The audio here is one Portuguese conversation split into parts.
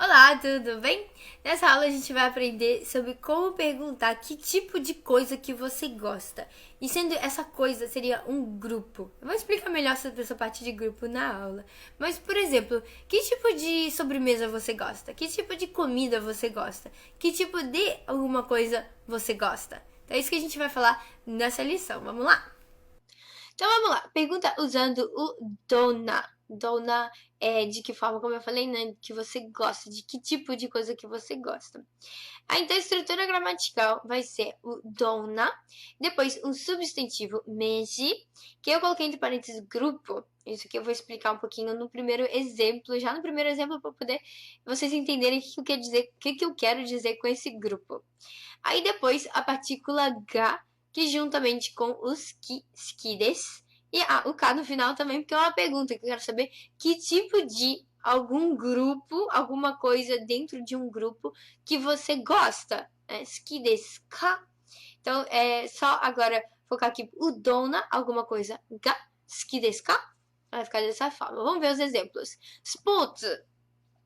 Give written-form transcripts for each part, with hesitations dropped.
Olá, tudo bem? Nessa aula a gente vai aprender sobre como perguntar que tipo de coisa que você gosta. E sendo essa coisa seria um grupo. Eu vou explicar melhor sobre essa parte de grupo na aula. Mas, por exemplo, que tipo de sobremesa você gosta? Que tipo de comida você gosta? Que tipo de alguma coisa você gosta? Então é isso que a gente vai falar nessa lição. Vamos lá? Então vamos lá. Pergunta usando o dona. Dona é de que forma, como eu falei, né? Que você gosta, de que tipo de coisa que você gosta. Então a estrutura gramatical vai ser o dona, depois um substantivo meiji, que eu coloquei entre parênteses grupo. Isso aqui eu vou explicar um pouquinho no primeiro exemplo, já no primeiro exemplo para poder vocês entenderem o que eu quero dizer, o que eu quero dizer com esse grupo. Aí depois a partícula ga, que juntamente com os ki desu, e o K no final também, porque é uma pergunta que eu quero saber que tipo de algum grupo, alguma coisa dentro de um grupo que você gosta. Suki desu ka? Então, é só agora focar aqui o dona, alguma coisa ga, suki desu ka? Vai ficar dessa forma. Vamos ver os exemplos. Sports.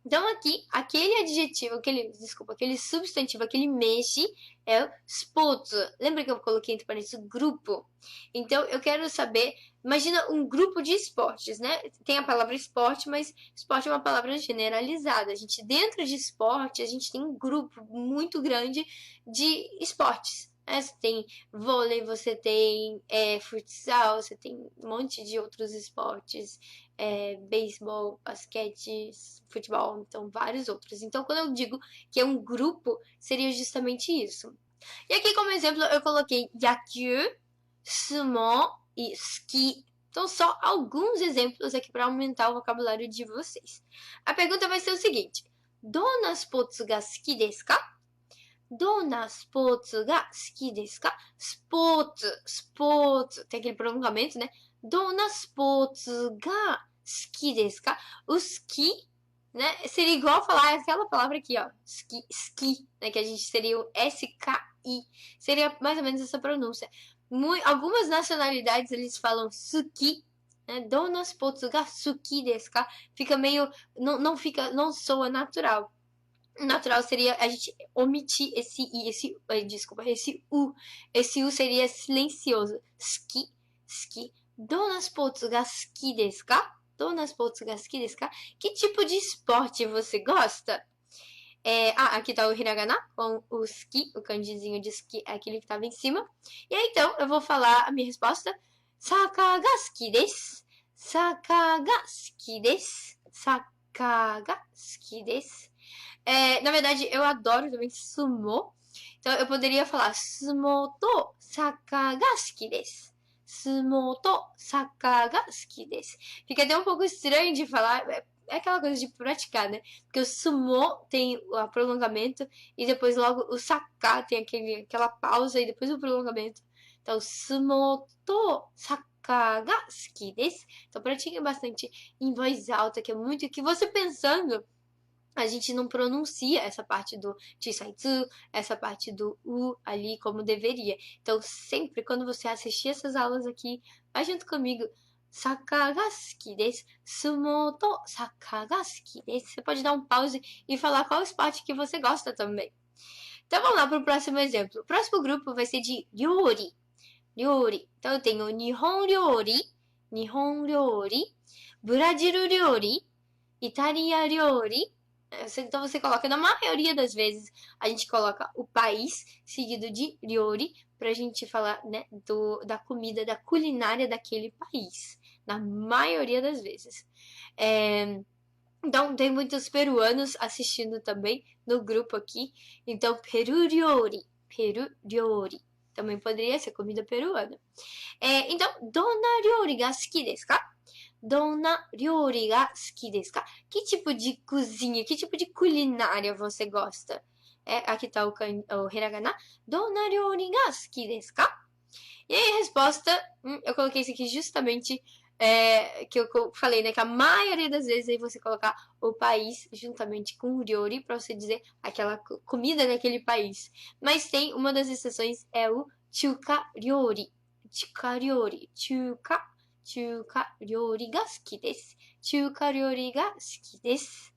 Então, aqui, aquele adjetivo, aquele substantivo, aquele meiji é o sports. Lembra que eu coloquei entre parênteses grupo? Então, eu quero saber, imagina um grupo de esportes, né? Tem a palavra esporte, mas esporte é uma palavra generalizada. Dentro de esporte, a gente tem um grupo muito grande de esportes. Você tem vôlei, você tem futsal, você tem um monte de outros esportes, beisebol, basquete, futebol, então vários outros. Então, quando eu digo que é um grupo, seria justamente isso. E aqui, como exemplo, eu coloquei yakyu, sumo e ski. Então, só alguns exemplos aqui para aumentar o vocabulário de vocês. A pergunta vai ser o seguinte: Dona sports ga suki desu ka? Dona sports ga suki desu ka? Sports, tem aquele prolongamento, né? Dona sports ga suki desu ka? O ski, né? Seria igual falar aquela palavra aqui, ó. Ski, né? Que a gente seria o SKI. Seria mais ou menos essa pronúncia. Algumas nacionalidades eles falam suki, né? Dona sports ga suki desu ka? Fica meio, não soa natural. Natural seria a gente omitir esse i, esse u. Esse u seria silencioso. Ski. Dona sports ga suki desu ka? Dona sports ga suki desu ka? Que tipo de esporte você gosta? Aqui tá o hiragana com o ski, o kanjizinho de ski, aquele que tava em cima. E aí, então, eu vou falar a minha resposta. Saka ga suki desu. Saka ga suki desu. Saka ga suki desu. Na verdade, eu adoro também sumo. Então, eu poderia falar sumo to saka ga suki desu. Sumo to saka ga suki desu. Fica até um pouco estranho de falar. É aquela coisa de praticar, né? Porque o sumo tem o prolongamento e depois logo o saka tem aquela pausa e depois o prolongamento. Então, sumo to saka ga suki desu. Então, pratiquem bastante em voz alta, que é muito o que você pensando a gente não pronuncia essa parte do chisaitsu, essa parte do u ali como deveria. Então, sempre quando você assistir essas aulas aqui, vai junto comigo. Saka ga suki desu. Sumo to saka ga suki desu. Você pode dar um pause e falar qual esporte que você gosta também. Então, vamos lá para o próximo exemplo. O próximo grupo vai ser de ryori. Ryori. Então, eu tenho Nihon ryori, Nihon ryori, Brasil ryori, Itália ryori. Então você coloca, na maioria das vezes, a gente coloca o país seguido de ryori pra gente falar, né, da comida, da culinária daquele país. Na maioria das vezes. Então, tem muitos peruanos assistindo também no grupo aqui. Então, Peru ryori. Peru ryori. Também poderia ser comida peruana. Então, dona ryori ga suki desu ka? Dona ryori ga suki desu ka? Que tipo de cozinha, que tipo de culinária você gosta? Aqui tá o hiragana. Dona ryori ga suki desu ka? E aí a resposta, eu coloquei isso aqui justamente que eu falei, né? Que a maioria das vezes aí você colocar o país juntamente com o ryori pra você dizer aquela comida daquele país. Mas tem uma das exceções, é o chuka ryori. Chuka ryori. Chuka ryori ga suki desu. Chuka ryori ga suki desu.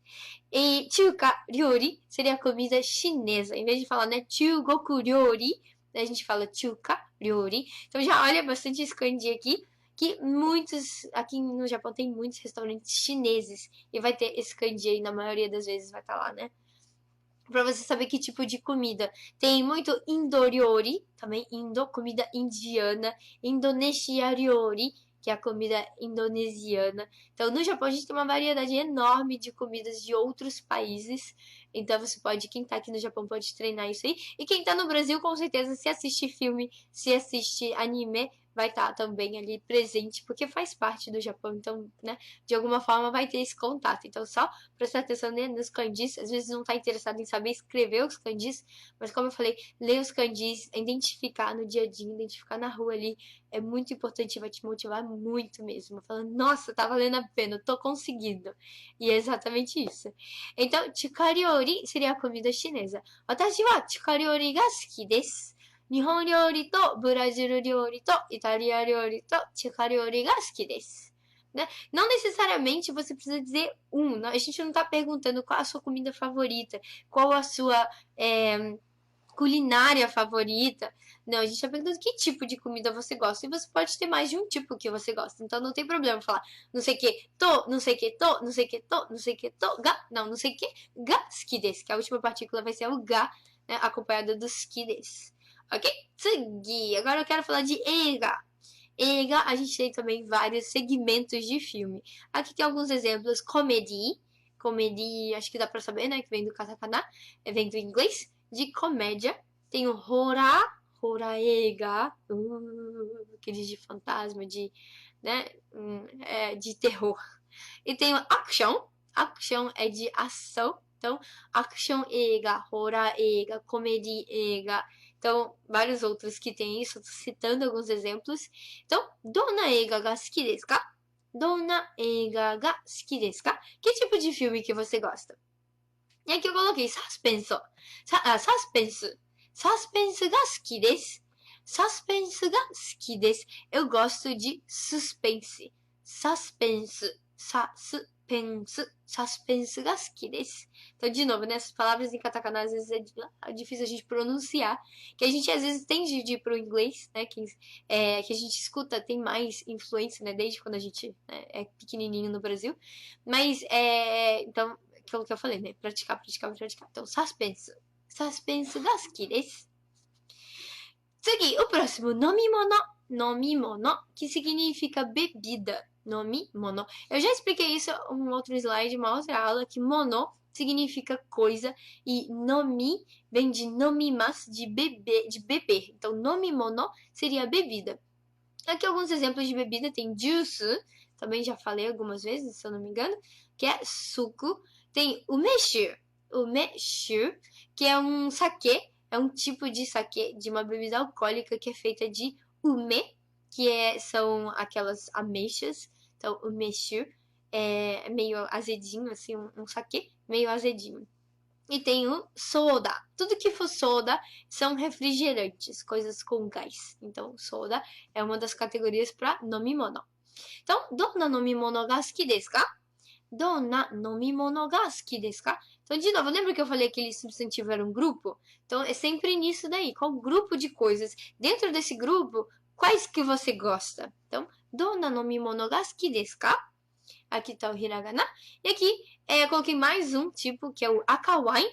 E chuka ryori seria comida chinesa. Em vez de falar, né, chugoku ryori, a gente fala chuka ryori. Então já olha bastante esse kanji aqui, que muitos, aqui no Japão tem muitos restaurantes chineses. E vai ter esse kanji aí, na maioria das vezes vai estar lá, né? Pra você saber que tipo de comida. Tem muito indoriori, também indo, comida indiana, indonesia ryori, que é a comida indonesiana. Então, no Japão, a gente tem uma variedade enorme de comidas de outros países. Então, você pode, quem tá aqui no Japão, pode treinar isso aí. E quem tá no Brasil, com certeza, se assiste filme, se assiste anime, vai estar também ali presente, porque faz parte do Japão. Então, né, de alguma forma vai ter esse contato. Então, só prestar atenção nos kanjis. Às vezes não tá interessado em saber escrever os kanjis, mas como eu falei, ler os kanjis, identificar no dia a dia, identificar na rua ali, é muito importante, vai te motivar muito mesmo. Falando, nossa, tá valendo a pena, eu tô conseguindo. E é exatamente isso. Então, chikariori seria a comida chinesa. Watashi wa chikariori ga suki desu. 日本料理とブラジル料理とイタリア料理と中華料理が好きです。Né? Não necessariamente você precisa dizer um. Não, a gente não está perguntando qual a sua comida favorita, qual a sua culinária favorita. Não, a gente está perguntando que tipo de comida você gosta. E você pode ter mais de um tipo que você gosta. Então não tem problema falar não sei que, to, não sei que, to, não sei que, to, não sei que, to, ga. Não, não sei que, ga, suki desu. Que a última partícula vai ser o ga, né, acompanhada do suki desu. Ok? Tsugi. Agora eu quero falar de eiga. Eiga, a gente tem também vários segmentos de filme. Aqui tem alguns exemplos. Comedy. Comedy, acho que dá pra saber, né? Que vem do katakana. Vem do inglês. De comédia. Tem o horror. Horror eiga. Aqueles de fantasma, de, né? De terror. E tem o action. Action é de ação. Então, action eiga, horror eiga, comedy eiga. Então, vários outros que tem isso, citando alguns exemplos. Então, dona eiga ga suki desu ka? Dona eiga ga suki desu ka? Que tipo de filme que você gosta? E aqui eu coloquei suspense. Suspense. Suspense ga suki desu. Suspense ga suki desu. Eu gosto de suspense. Suspense. Suspense. Suspense ga suki desu. Então, de novo, né? Essas palavras em katakana às vezes é difícil a gente pronunciar. Que a gente às vezes tende de ir pro inglês, né? Que a gente escuta, tem mais influência, né? Desde quando a gente é pequenininho no Brasil. Mas, então, aquilo que eu falei, né? Praticar. Então, suspense. Suspense ga suki desu. Tsugi, o próximo, nomimono. Nomimono, que significa bebida. Nomimono. Eu já expliquei isso em um outro slide, uma outra aula, que mono significa coisa e nomi vem de nomimas, de beber. Então, nomimono seria bebida. Aqui alguns exemplos de bebida, tem juice, também já falei algumas vezes, se eu não me engano, que é suco. Tem umeshu, que é um sake, é um tipo de sake, de uma bebida alcoólica que é feita de ume, que são aquelas ameixas. Então, umeshu é meio azedinho, assim, um sake meio azedinho. E tem o soda. Tudo que for soda são refrigerantes, coisas com gás. Então, soda é uma das categorias para nomimono. Então, donna nomimono ga suki desu ka? Donna nomimono ga suki desu ka? Então, de novo, lembra que eu falei que aquele substantivo era um grupo? Então, é sempre nisso daí. Qual grupo de coisas? Dentro desse grupo, quais que você gosta? Então, donna nomimono ga suki desu ka? Aqui está o hiragana. E aqui eu coloquei mais um tipo, que é o akawain.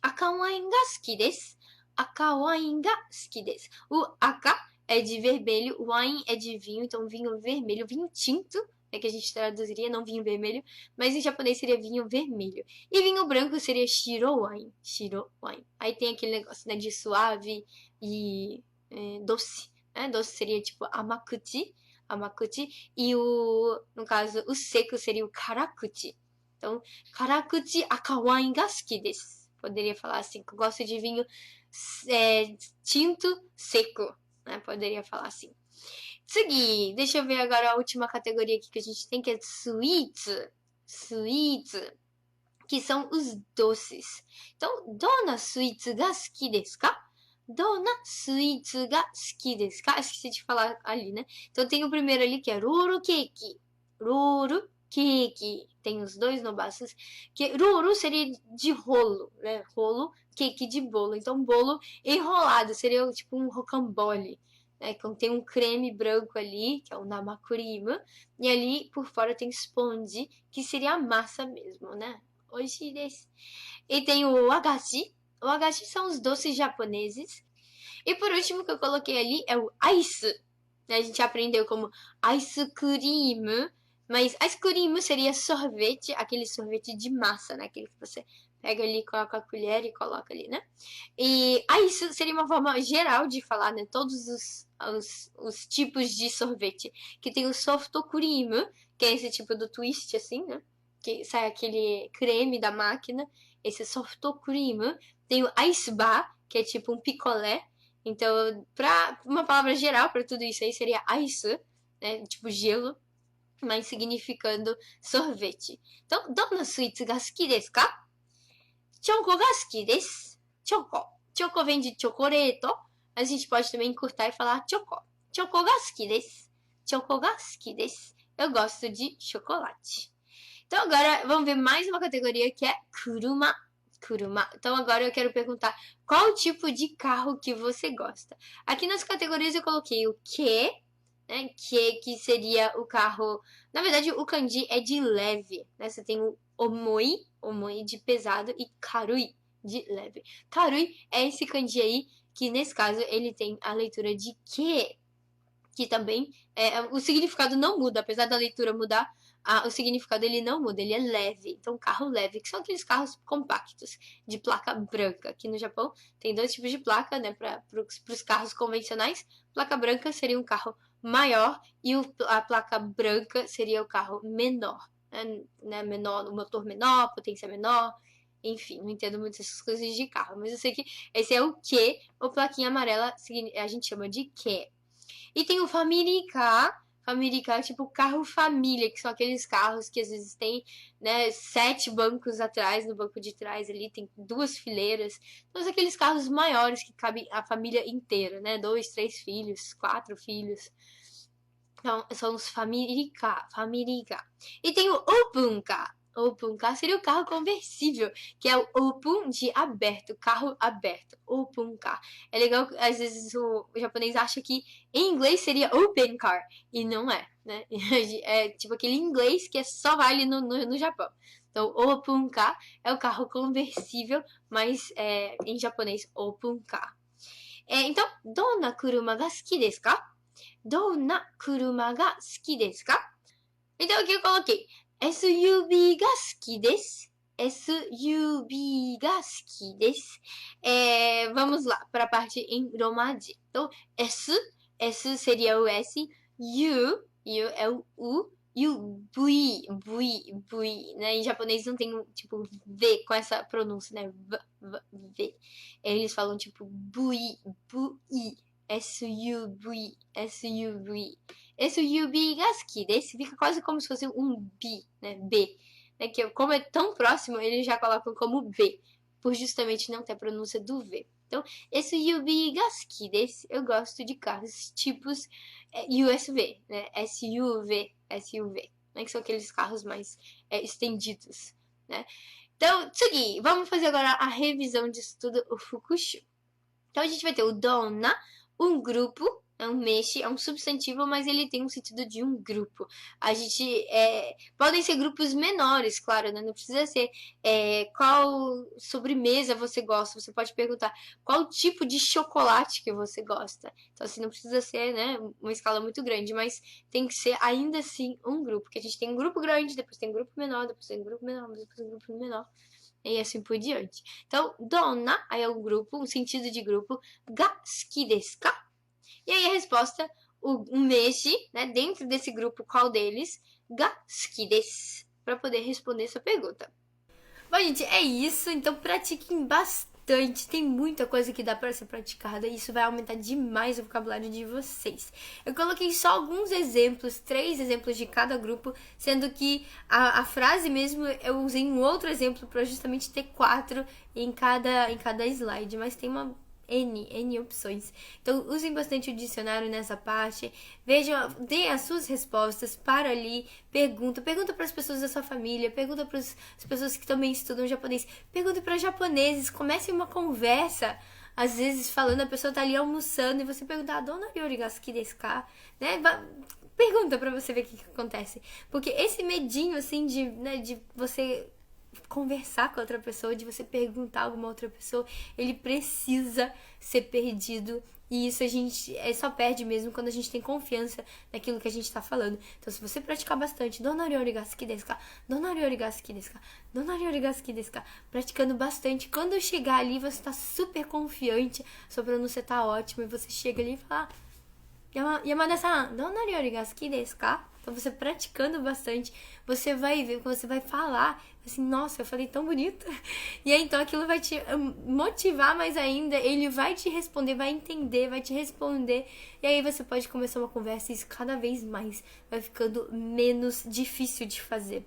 Akawain ga suki desu. Akawain ga suki desu. O aka é de vermelho, o wine é de vinho, então vinho vermelho, vinho tinto, que a gente traduziria, não vinho vermelho, mas em japonês seria vinho vermelho. E vinho branco seria shiro wine. Shiro wine. Aí tem aquele negócio, né, de suave e doce. Né? Doce seria tipo amakuchi. E no caso, o seco seria o karakuchi. Então, karakuchi akawain ga suki desu. Poderia falar assim, que eu gosto de vinho tinto seco. Né? Poderia falar assim. Tsugi, deixa eu ver agora a última categoria aqui que a gente tem, que é sweets. Sweets, que são os doces. Então, dona sweets ga suki desu ka? Dona sweets ga suki desu ka? Esqueci de falar ali, né? Então tem o primeiro ali que é roll cake. Roll cake, tem os dois nobaços, que roro seria de rolo, né? Rolo, cake de bolo. Então, bolo enrolado seria tipo um rocambole, né? Tem um creme branco ali, que é o namakurima, e ali por fora tem sponge, que seria a massa mesmo, né? Oishii desu. E tem o wagashi. O wagashi são os doces japoneses. E por último que eu coloquei ali é o ice. A gente aprendeu como ice cream, mas ice cream seria sorvete, aquele sorvete de massa, né? Aquele que você pega ali, coloca a colher e coloca ali, né? E ice seria uma forma geral de falar, né? Todos os tipos de sorvete. Que tem o soft cream, que é esse tipo do twist, assim, né? Que sai aquele creme da máquina. Esse soft cream. Tem o ice bar, que é tipo um picolé. Então, pra uma palavra geral para tudo isso aí seria ice, né? Tipo gelo, mas significando sorvete. Então, どんなスイーツが好きですか? チョコが好きです。チョコ。チョコvem de chocolate. A gente pode também encurtar e falar choco. Chocoが好きです。チョコが好きです。Eu gosto de chocolate. Então, agora vamos ver mais uma categoria que é kuruma. Kuruma. Então agora eu quero perguntar qual tipo de carro que você gosta. Aqui nas categorias eu coloquei o que, né? Que seria o carro. Na verdade, o kanji é de leve, né? Você tem o omoi, omoi de pesado, e karui de leve. Karui é esse kanji aí que nesse caso ele tem a leitura de que também o significado não muda, apesar da leitura mudar. O significado ele não muda, ele é leve. Então, carro leve, que são aqueles carros compactos, de placa branca. Aqui no Japão tem dois tipos de placa, né, para os carros convencionais. Placa branca seria um carro maior e a placa branca seria o carro menor. Né, menor, o motor menor, potência menor. Enfim, não entendo muito essas coisas de carro, mas eu sei que esse é o que, ou plaquinha amarela, a gente chama de que. E tem o Family-Car. Family-Car é tipo carro família, que são aqueles carros que às vezes tem, né, 7 bancos atrás, no banco de trás ali, tem 2 fileiras. Então, são aqueles carros maiores que cabem a família inteira, né? 2, 3 filhos, 4 filhos. Então, são os Family-Car. E tem o Open-Car. Open-Car seria o carro conversível, que é o open de aberto, carro aberto, Open-Car. É legal que às vezes o japonês acha que em inglês seria open car, e não é, né? É tipo aquele inglês que só vai ali no Japão. Então, Open-Car é o carro conversível, mas em japonês, Open-Car. Então, どんな車が好きですか? どんな車が好きですか? Então, aqui eu coloquei SUV が好きです。SUV が好きです。Vamos lá para a parte em romaji. Então, S seria o S, U é o U, e o V, né? Em japonês não tem tipo V com essa pronúncia, né? V. Eles falam tipo V. SUV. SUV が好きです. Fica quase como se fosse um B, né? B. Né? Que como é tão próximo, eles já colocam como B, por justamente não ter a pronúncia do V. Então, SUV が好きです. Eu gosto de carros tipos USV, né? SUV, né? Que são aqueles carros mais estendidos, né? Então, seguinte, vamos fazer agora a revisão disso tudo, o Fukushu. Então, a gente vai ter o dona, um grupo, é um meshi, é um substantivo, mas ele tem um sentido de um grupo. A gente podem ser grupos menores, claro, né? Não precisa ser qual sobremesa você gosta. Você pode perguntar qual tipo de chocolate que você gosta. Então, assim, não precisa ser, né, uma escala muito grande, mas tem que ser ainda assim um grupo. Porque a gente tem um grupo grande, depois tem um grupo menor, depois tem um grupo menor, depois tem um grupo menor. E assim por diante. Então, dona, aí é o grupo, um sentido de grupo. Ga suki desu ka? E aí a resposta, um meshi, né, dentro desse grupo, qual deles? Ga suki desu. Para poder responder essa pergunta. Bom, gente, é isso. Então, pratiquem bastante. Tem muita coisa que dá para ser praticada e isso vai aumentar demais o vocabulário de vocês. Eu coloquei só alguns exemplos, 3 exemplos de cada grupo, sendo que a frase mesmo eu usei um outro exemplo para justamente ter 4 em cada slide, mas tem uma N opções. Então, usem bastante o dicionário nessa parte. Vejam, deem as suas respostas, para ali, pergunta para as pessoas da sua família, pergunta para as pessoas que também estudam japonês, pergunta para japoneses, comece uma conversa. Às vezes, falando, a pessoa tá ali almoçando e você pergunta, dona Ryorigaski desu ka? Né? Pergunta pra você ver o que acontece. Porque esse medinho, assim, de você conversar com outra pessoa, de você perguntar a alguma outra pessoa, ele precisa ser perdido. E isso a gente só perde mesmo quando a gente tem confiança naquilo que a gente tá falando. Então, se você praticar bastante, dona Ryorigaski desu ka? Dona Ryorigaski desu ka? Dona Ryorigaski desu ka? Praticando bastante, quando chegar ali, você tá super confiante, sua pronúncia tá ótima, e você chega ali e fala, Yamada-san, dona Ryorigaski desu ka? Então, você praticando bastante, você vai ver, você vai falar, assim, nossa, eu falei tão bonito. E aí, então, aquilo vai te motivar mais ainda, ele vai te responder, vai entender, vai te responder. E aí, você pode começar uma conversa e isso cada vez mais vai ficando menos difícil de fazer.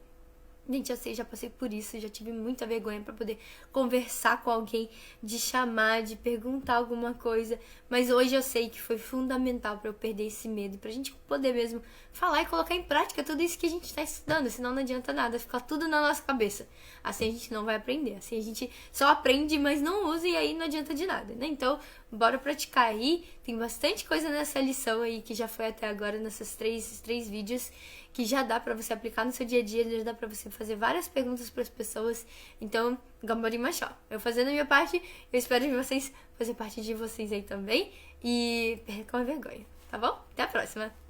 Gente, eu sei, já passei por isso, já tive muita vergonha pra poder conversar com alguém, de chamar, de perguntar alguma coisa, mas hoje eu sei que foi fundamental pra eu perder esse medo, pra gente poder mesmo falar e colocar em prática tudo isso que a gente tá estudando, senão não adianta nada, ficar tudo na nossa cabeça. Assim a gente não vai aprender, assim a gente só aprende, mas não usa e aí não adianta de nada, né? Então, bora praticar aí, tem bastante coisa nessa lição aí que já foi até agora, esses três vídeos, que já dá pra você aplicar no seu dia a dia, já dá pra você fazer várias perguntas pras pessoas. Então, gambarimashou. Eu fazendo a minha parte, eu espero que vocês fazer parte de vocês aí também. E percam a vergonha, tá bom? Até a próxima!